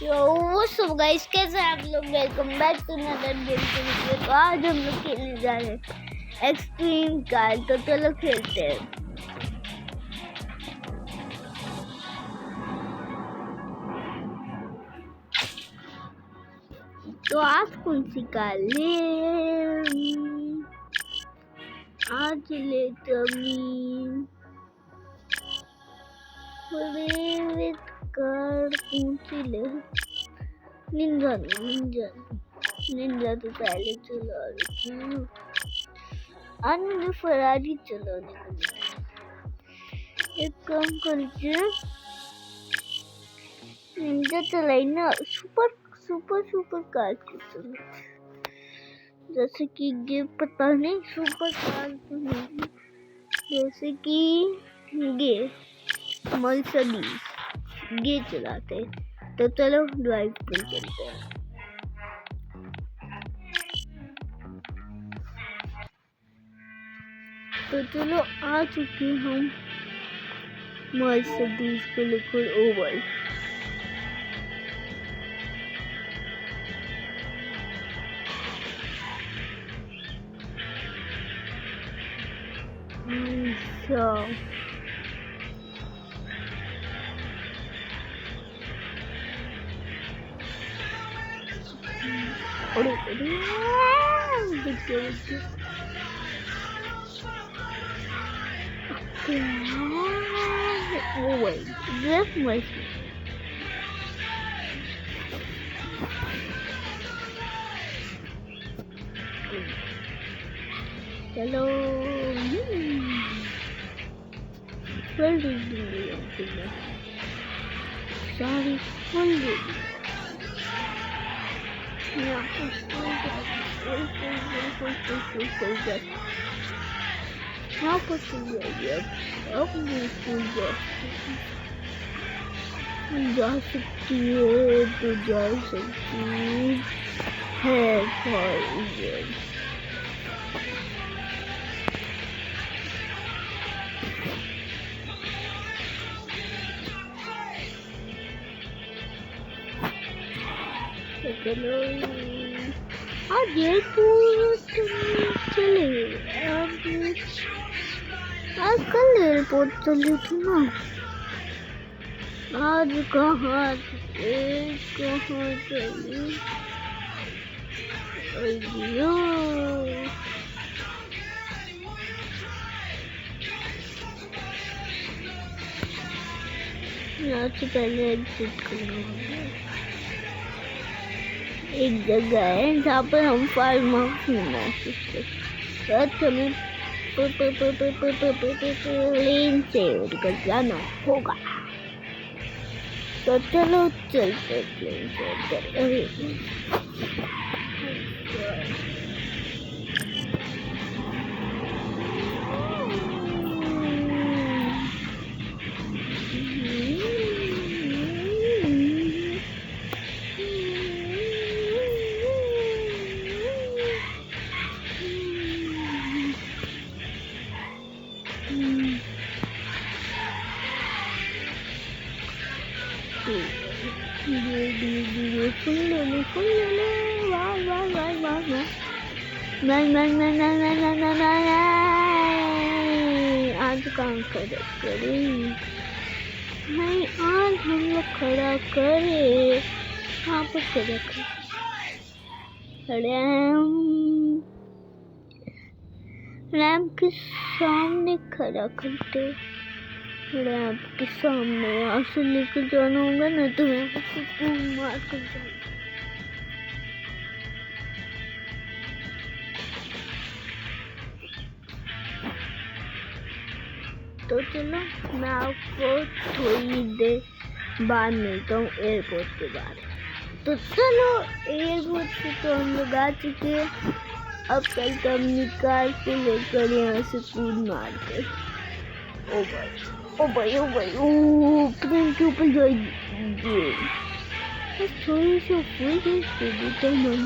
यो WhatsApp guys, कैसे हैं आप लोग। Welcome back to another game के वीडियो। तो आज हम लोग खेलने जा रहे हैं एक्सट्रीम कार। तो चलो खेलते हैं। तो आज कौन सी कार ले? आज लेते कार कौन सी ले? निंजा तो पहले चला रही थी। आज मुझे फरारी चलाने को मिला। एक काम करके निंजा चलाई ना, सुपर कार को चला। जैसे कि ये पता नहीं सुपर कार तो नहीं, जैसे कि ये मर्सिडीज ये चलाते। तो चलो ड्राइव पर चलते हैं। तो चलो आ चुके हम मर्सिडीज को लेकर Oval. Oh wait, this must be. Hello. Where did you go? Sorry, where did you go? Yeah, how possible है? अब मुझे जा सकती है तो जा सकती है भाई। चलो आज एयरपोर्ट चले। आज कल एयरपोर्ट चले थे ना, आज कहाँ चले? अयो यहाँ से पहले एग्जिट करना। एक जगह है जहाँ पर हम फार्म हाउस में महसूस हमें प्लेन से उड़कर जाना होगा। तो चलो चलते प्लेन से। आज काम खड़ा करे नहीं, आज हम लोग खड़ा करे। यहाँ पर खड़े रैम के सामने खड़ा करते। रैम के सामने यहाँ से लेकर जाना होगा ना, तो यहाँ से मार कर जाना। तो चलो मैं आपको थोड़ी देर बाद मिलता हूँ एयरपोर्ट के बाद। तो चलो एयरपोर्ट से तो हम लोग आ चुके हैं। अब तक हम निकाल के लेकर यहाँ से कूद मारते। ओ भाई प्लेन के ऊपर जाएगी। थोड़ी सी फुल तो मन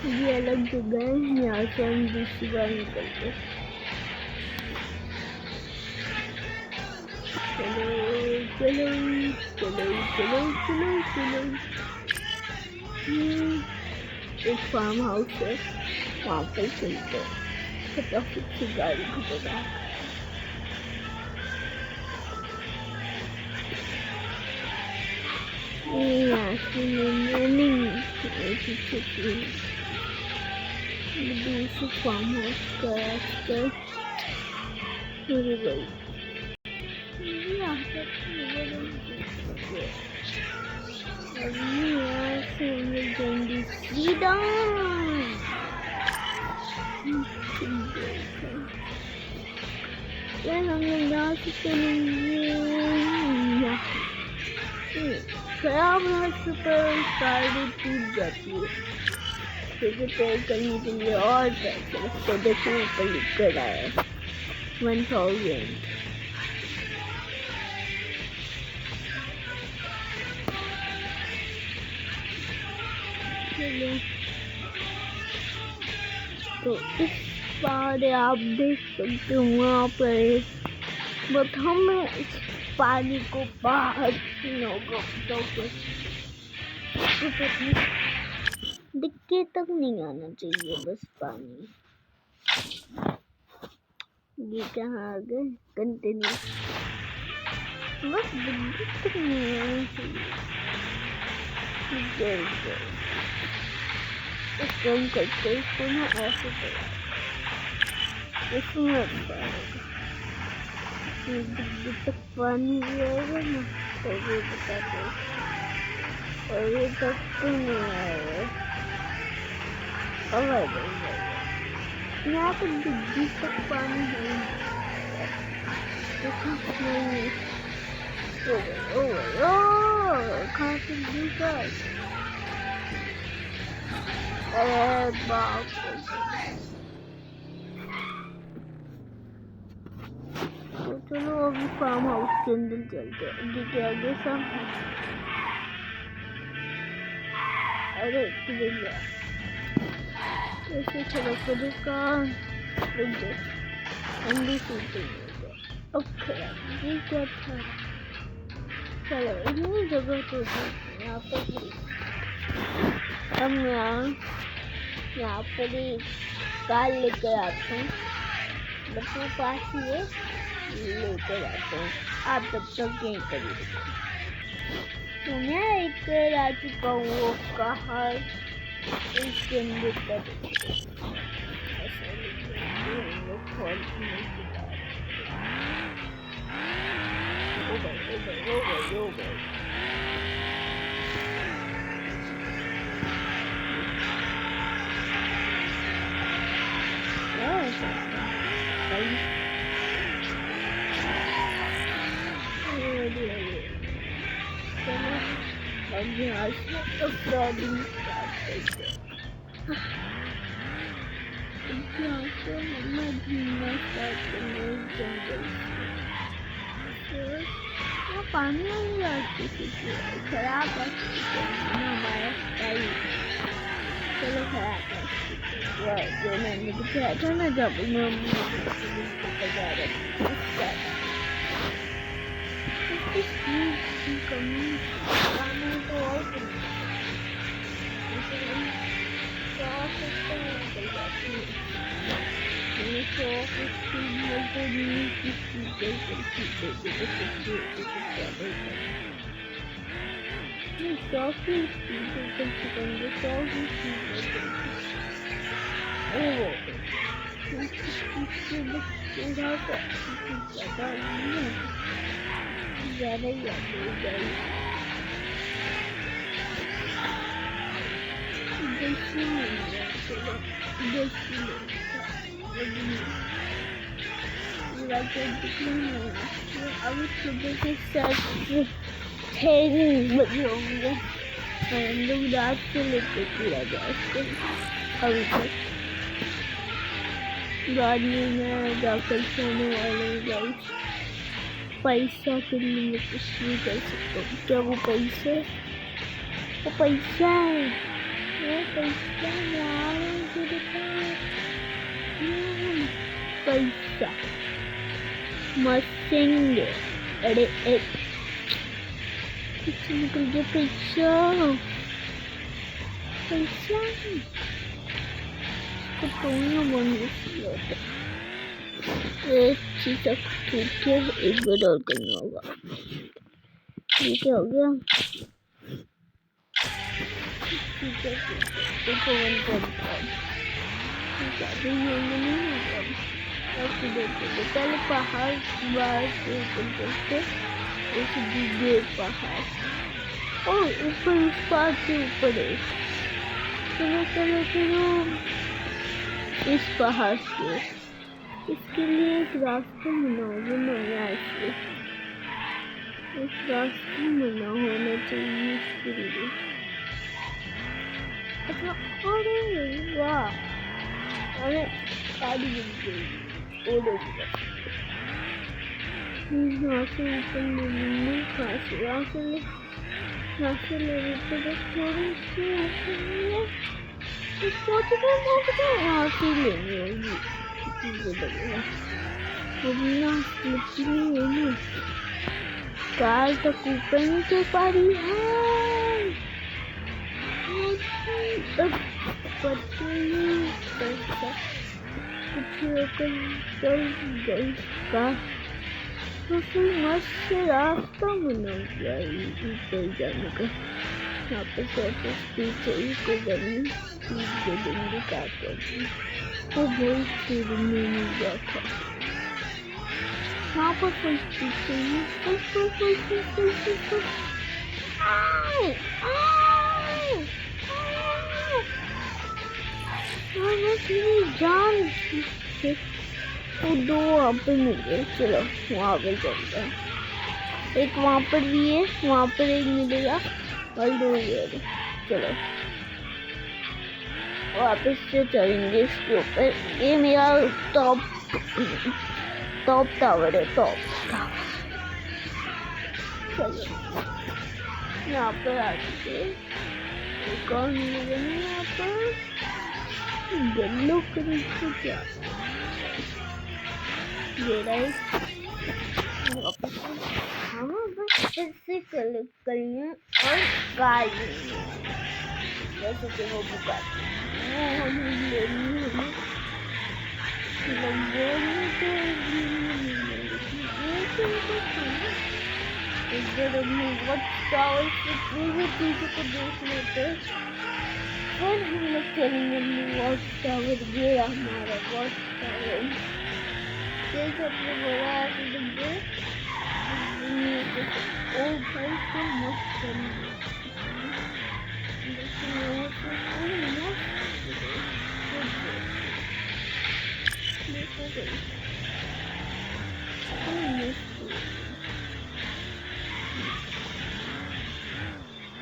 ये अलग जगह है, यहाँ से हम दूसरी बार निकलते। चलो चलो चलो चलो चलो चलो। एक फार्म हाउस है, वहाँ पर चलते हैं, फटाफट से गाड़ी को बना। यहाँ से नहीं दूसरे फार्म हाउस का रास्ता। अरे भाई यहाँ से मिल जाएंगी सीधा। यार हम लोग यहाँ से चलेंगे। खराब रास्ते पर गाड़ी टूट जाती है, फिर रिपेयर करने के लिए और पैसे लगते। देखो ऊपर लिख कर आया 1000। तो इस बार आप देख सकते हो वहाँ पर, बट हमें इस पानी को बाहर दिक्कत तक नहीं आना चाहिए, बस पानी। ये कहाँ आ गए, कंटिन्यू, बस दिक्कत तक नहीं आना चाहिए। कम करते इसको ना ऐसे करा, इसमें अच्छा होगा। तक पानी भी आएगा ना, तो ये बताते, और ये तक तो नहीं आएगा। अब आ जाएगा यहाँ पर डिग्गी तक पानी है। कहाँ से दिखा? अरे बाप रे। तो चलो अभी फार्म हाउस के अंदर चलते हैं। देखिए आगे सामने, अरे भैया ऐसे चलो करेगा अंडी शूटिंग। ओके ये क्या था? चलो इतनी जगह तो यहाँ पर हम यहाँ पर ही कार लेकर आते हैं, बच्चों पास ही है, लेकर आते हैं। आप तब तक यहीं करिए। तो मैं एक आ चुका हूँ वो कहा इसके अंदर कर यहाँ से अपराधी यहाँ से हमें घूमना स्टार्ट करने जंगल। पानी वाली रास्ते से खराब रास्ते हमारा स्टाइल। चलो खराब रास्ते जो मैंने दिखाया था ना, जब मैं जा रहा था कमी तो और ज़्यादा ही अब सुबह के 7 बजे होंगे। हम लोग रात से लेके पूरा जाते अभी तक गाड़ी में जाकर सोने वाले गाइस। पैसा के लिए मैं कुछ नहीं कर सकता हूँ। क्या वो पैसा है? वो पैसा है, वो पैसा यार, पैसा मसेंगे अरे पीछे निकल गया पैसा पैसा इसको तोड़ना बंद किया था। एक चीज ठीक है, एक बार और करना होगा। ठीक हो गया, ठीक है इसको बंद कर दो। पहले पहाड़ बाहर से करते एक दिखे पहाड़ और ऊपर उस पार से ऊपर है। चलो चलो चलो इस पहाड़ से, इसके लिए एक रास्ता बना यहाँ से, एक रास्ता बना होना चाहिए इसके लिए। अच्छा अरे वाह, अरे सारी यहाँ से ऊपर ले यहाँ से ले लेते बस थोड़ी सी यहाँ से लेनी होगी। मिट्टी नहीं है ना, कार तक ऊपर नहीं चल पा रही है, तब पता नहीं कैसा कुछ होकर चल गई कार। तो फिर मस्त रास्ता बना गया ऊपर जाने का। यहाँ पे सबसे स्पीड चाहिए को बननी, स्पीड दे देंगे कार पर। वो बहुत स्पीड में मिल गया था। यहाँ पर फुल स्पीड चाहिए, फुल जान वो दो वहाँ पे मिल गए। चलो वहाँ पे चलते हैं, एक वहाँ पर भी है, वहाँ पर एक मिलेगा और दो ये। चलो वापस से चलेंगे इसके ऊपर। ये मेरा टॉप टावर है, टॉप टावर। चलो यहाँ पर आके कौन मिलेगा यहाँ पर, येलो कलर से क्या ये राइट। हम बस ऐसे कलेक्ट करेंगे और कार लेंगे, जैसे कि वो बुकाती वो हमें लेनी है। इधर अपने वॉच टावर से पूरे पीछे को देख लेते, फिर हम लोग चलेंगे अपने वॉच टावर। ये हमारा वॉच टावर, जैसे अपने बड़ा ऐसे डब्बे ओ भाई तो मस्त करेंगे।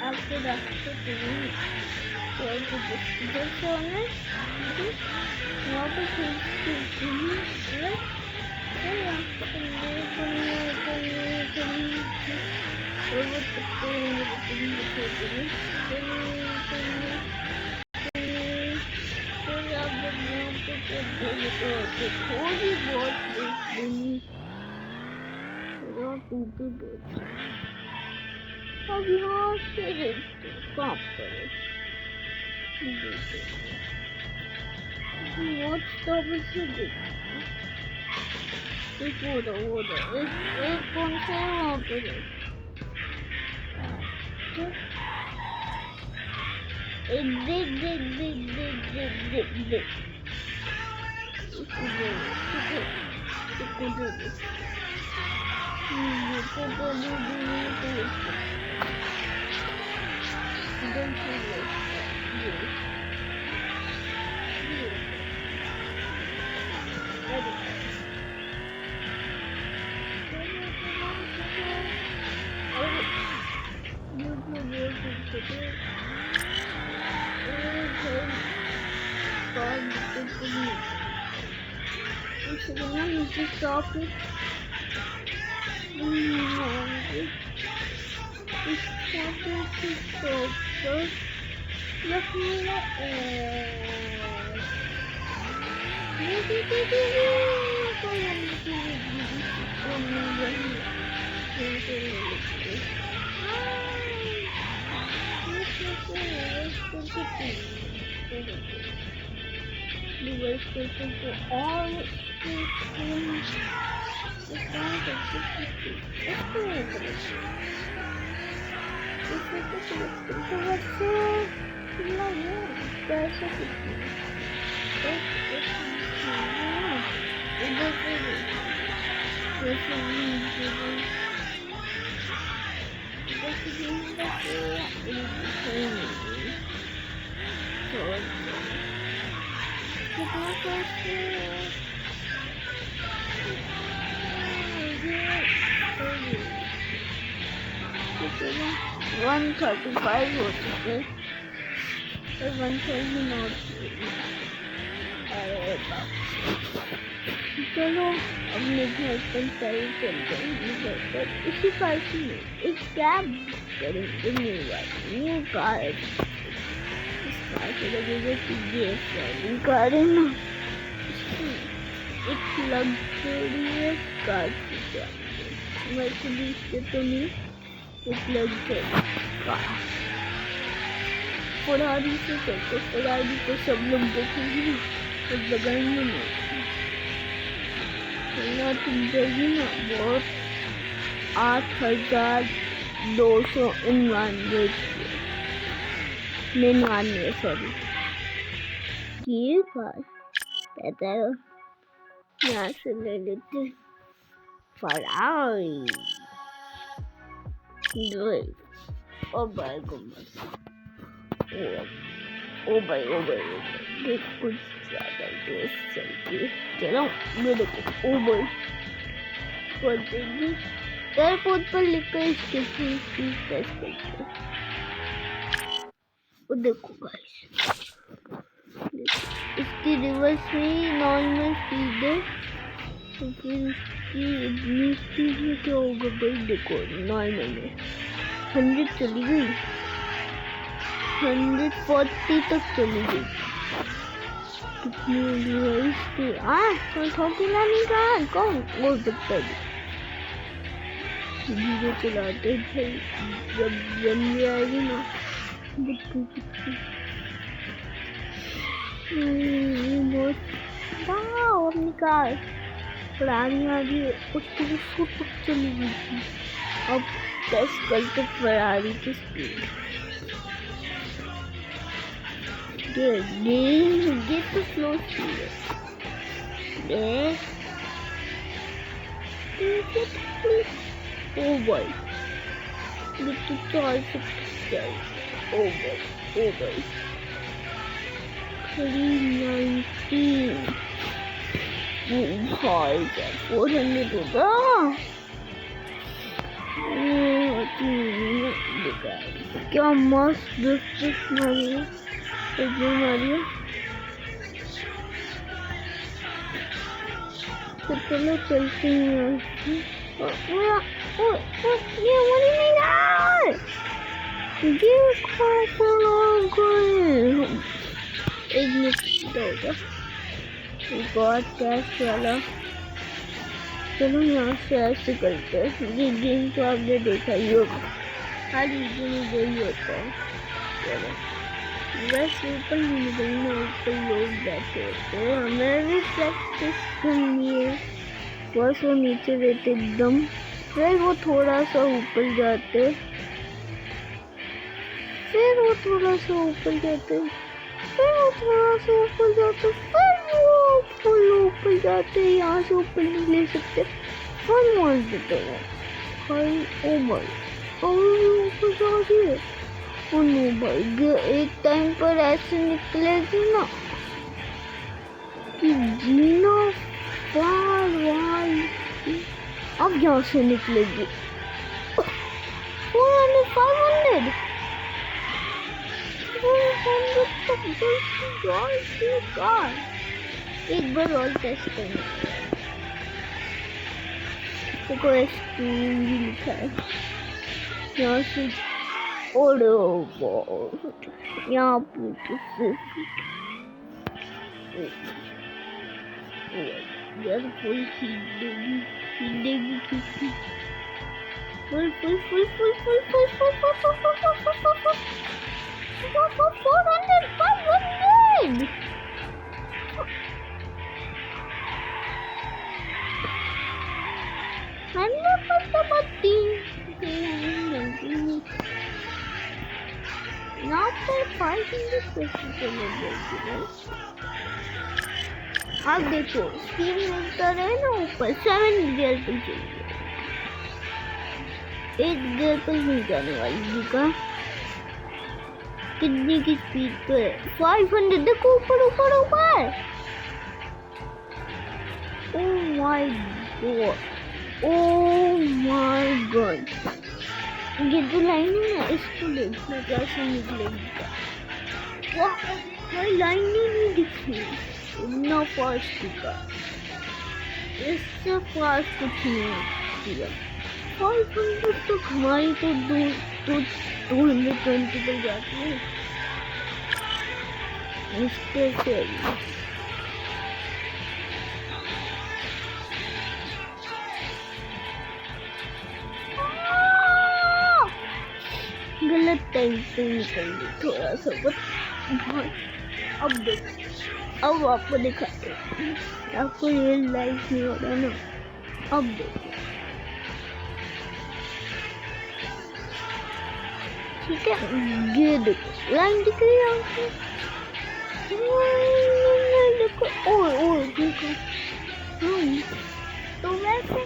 आपके रास्ते वहाँ थोड़ी बहुत अब यहाँ से देखते कहाँ पर वॉच टावर से देखते एक कौन सा है वहाँ पे देख stop it. $135 हो चुके, 130 नोट। चलो अपने घर पर चलते हैं। इसी पास में एक कैब करेंगे, न्यू कार। इस कार से लगेगा कि ये कार है ना, एक लग्जरियस कार की मर्सिडीज से तो नहीं, एक लग्जरी कार। फरारी से चलते, फरारी को सब लोग देखेंगे तो लगाएंगे ना, तुम जाएगी ना बहुत 8,299 सॉरी की कार कहता है। यहाँ से ले लेते फरारी। ओ भाई ओ भाई देख कुछ ज्यादा तेज चलती है। चलो मेरे को ओ भाई कर देंगे। एयरपोर्ट पर लिखकर स्टेशन की प्रेस करते। वो देखो गाइस, इसकी रिवर्स में नॉर्मल स्पीड है, तो फिर इसकी इतनी स्पीड में क्या होगा भाई। देखो नॉर्मल में 100 चली गई, 140 तक चली गई। कितनी रिवर्स थी। ठोकीला नहीं कहा कौन वो सकता है। धीरे चलाते थे, जब जम जाएगी ना अपनी कार पुरानी आ गई, उसको तक चली गई थी। अब टेस्ट करते फरारी की स्पीड। ये तो स्लो स्पीड है। ओ भाई ये तो 450। ओ भाई 390 भाई 400 होगा। क्या मस्त ड्रिफ्ट मारी है। तो चलो चलते हैं। ये मुझे नहीं रहा, ये एक मिनट होगा। बहुत कैश वाला। चलो यहाँ से ऐसे करते हैं। ये गेम तो आपने देखा ही होगा, हर वीडियो में यही होता है। चलो बस ऊपर ही निकलना, ऊपर लोग बैठे होते हैं। हमें भी प्रैक्टिस करनी है। बस वो नीचे रहते एकदम, फिर वो थोड़ा सा ऊपर जाते, फिर वो थोड़ा सा ऊपर जाते, फिर वो थोड़ा सा ऊपर जाते, फिर वो फुल ऊपर जाते। यहाँ से ऊपर नहीं ले सकते, फुल मार देते हैं भाई। ओ भाई ऊपर जा रही है। ओ नो भाई, एक टाइम पर ऐसे निकलेगी ना कि जीना पार वाली। अब यहाँ से निकलेगी 500 एक बार और टेस्ट करना। देखो भी लिखा है यहाँ से। और यहाँ पे यार कोई खींच देगी full, full, full, full, full, full, full, full, full, full, full, full, full, full, full, 400, 500. Mana mati. Now for 500 pesos. आप देखो स्पीड मिलता रहे ना ऊपर 7 गियर पे चलिए 8 गियर पर नहीं जाने वाली दिखा कितनी की स्पीड पे 500 देखो ऊपर ऊपर ऊपर ओह माय गॉड ये जो लाइन है ना इसको देखना कैसे निकलेगी वाह लाइन नहीं दिखी इतना फास्ट दिखा इससे फास्ट कुछ नहीं किया 500 तक हमारी तो 220 तक जाती है इसके से गलत टाइम पे निकल गई थोड़ा सा बट अब देखो अब आपको दिखाते हैं आपको रियल लाइफ नहीं हो रहा ना अब देखो ठीक है ये देखो लाइन दिख रही है आपको देखो ओए देखो तो वैसे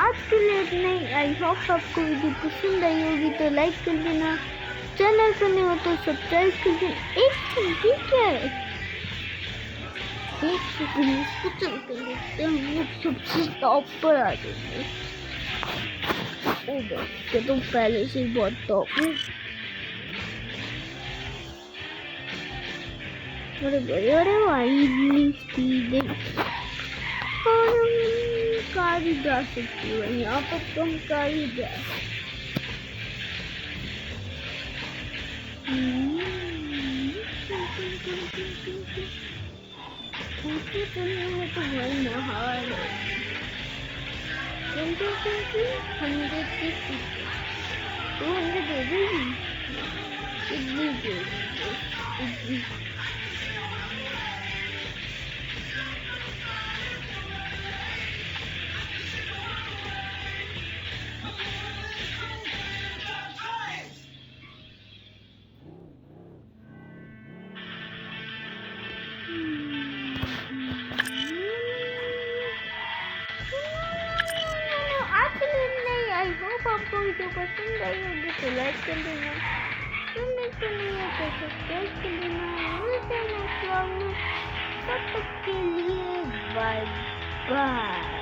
आज के लिए इतना ही आई होप आपको वीडियो पसंद आई होगी तो लाइक कर देना चैनल पर नहीं हो तो सब्सक्राइब कर देना एक ठीक है एक सेकंड इसको चल कर लेते हैं वो सबसे टॉप पर आ जाएंगे ये तो पहले से ही बहुत टॉप है बड़े बड़े वाइडली स्पीड और कार ही जा सकती है यहाँ पर कम कार ही जा में तो भाई नहार है 100 की 200 दे देगी इतनी दे देगी आपको वीडियो पसंद आई होगी तो लाइक कर देना सुनने के लिए तो सब्सक्राइब कर देना मिलते हैं नेक्स्ट व्लॉग में तब तक के लिए बाय बाय।